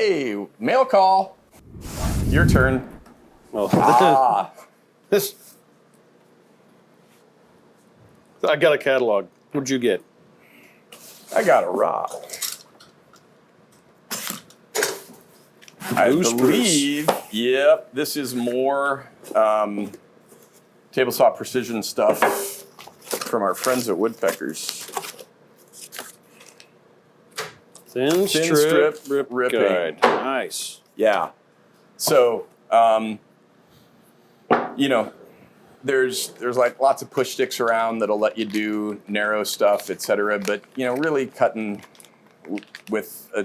Hey, mail call. Your turn. Well, this. I got a catalog. What'd you get? I got a rock. I believe, yep, this is more table saw precision stuff from our friends at Woodpeckers. Thin strip ripping. Guide. Nice. Yeah. So, you know, there's like lots of push sticks around that'll let you do narrow stuff, et cetera. But, you know, really cutting with a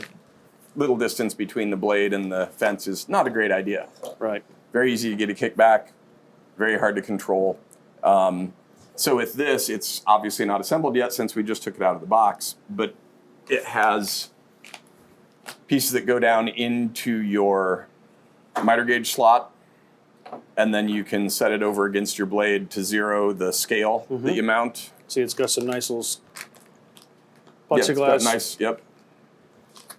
little distance between the blade and the fence is not a great idea. Right. Very easy to get a kickback, very hard to control. So with this, it's obviously not assembled yet since we just took it out of the box, but it has pieces that go down into your miter gauge slot, and then you can set it over against your blade to zero the scale that you mount. See, it's got some nice little Yeah, plexiglass. it's got nice, yep.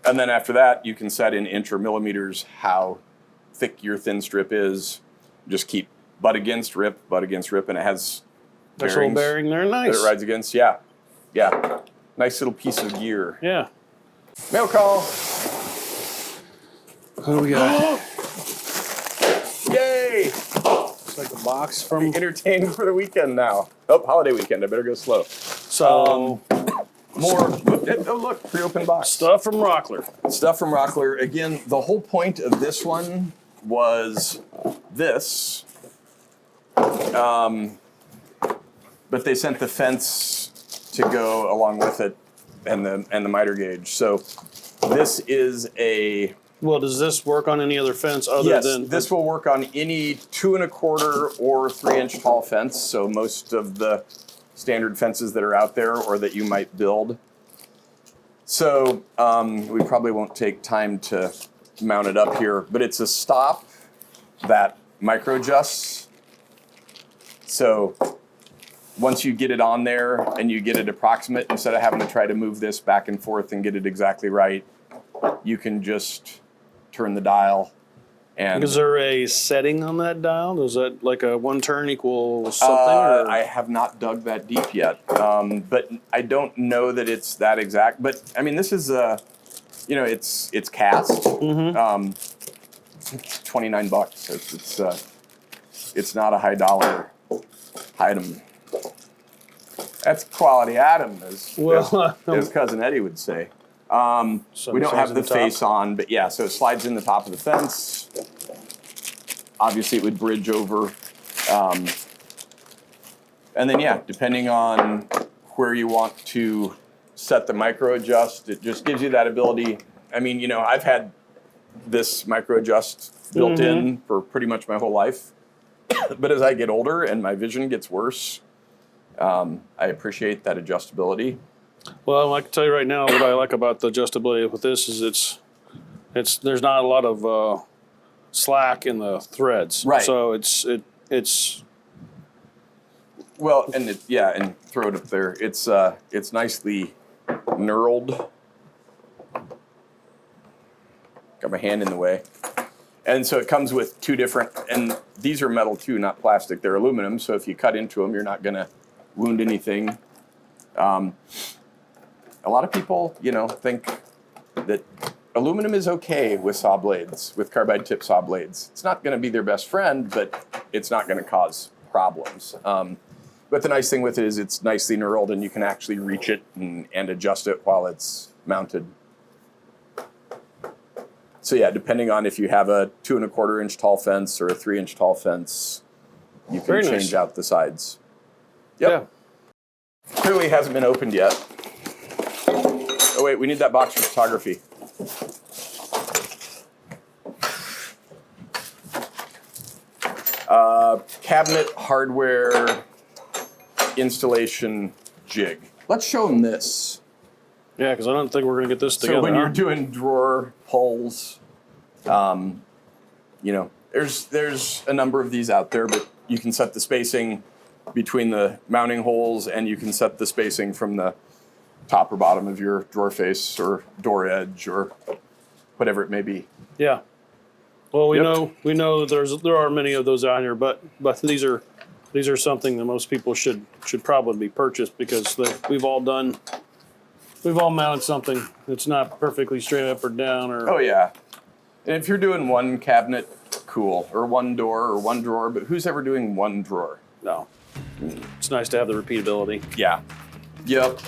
And then after that, you can set in inch or millimeters how thick your thin strip is. Just keep butt against rip, and it has nice little bearing there, nice. That it rides against, yeah. Yeah, nice little piece of gear. Yeah. Mail call. Who do we got? Yay! It's like a box from... Entertained for the weekend now. Oh, holiday weekend, I better go slow. So... More, oh look, pre-opened box. Stuff from Rockler. Stuff from Rockler. Again, the whole point of this one was this. But they sent the fence to go along with it and the miter gauge. So this is a... Well, does this work on any other fence other than... Yes, this will work on any 2 1/4 or 3-inch tall fence. So most of the standard fences that are out there or that you might build. So we probably won't take time to mount it up here, but it's a stop that micro adjusts. So once you get it on there and you get it approximate, instead of having to try to move this back and forth and get it exactly right, you can just turn the dial. And is there a setting on that dial? Is that like a 1 turn equals something? I have not dug that deep yet, but I don't know that it's that exact. But I mean, this is you know, it's cast. It's $29. It's not a high dollar item. That's quality item, as cousin Eddie would say. We don't have the face on, but yeah, so it slides in the top of the fence. Obviously, it would bridge over. And then, yeah, depending on where you want to set the micro adjust, it just gives you that ability. I mean, you know, I've had this micro adjust built in for pretty much my whole life. But as I get older and my vision gets worse, I appreciate that adjustability. Well, I can tell you right now what I like about the adjustability with this is it's there's not a lot of slack in the threads. Right. So it's well, and and throw it up there. It's nicely knurled. Got my hand in the way. And so it comes with 2 different, and these are metal too, not plastic. They're aluminum, so if you cut into them, you're not going to wound anything. A lot of people, you know, think that aluminum is okay with saw blades, with carbide tip saw blades. It's not going to be their best friend, but it's not going to cause problems. But the nice thing with it is it's nicely knurled, and you can actually reach it and adjust it while it's mounted. So yeah, depending on if you have a 2 1/4 inch tall fence or a 3-inch tall fence, you can change out the sides. Yep. Yeah. Clearly hasn't been opened yet. Oh wait, we need that box for photography. Cabinet hardware installation jig. Let's show them this. Yeah, because I don't think we're going to get this together. So when you're doing drawer pulls, you know, there's a number of these out there, but you can set the spacing between the mounting holes, and you can set the spacing from the top or bottom of your drawer face or door edge or whatever it may be. Yeah. Well, we Yep. know there are many of those out here, but these are something that most people should probably be purchased because we've all mounted something that's not perfectly straight up or down or Oh yeah. And if you're doing one cabinet, cool, or one door or one drawer, but who's ever doing one drawer? no. It's nice to have the repeatability. Yeah. Yep.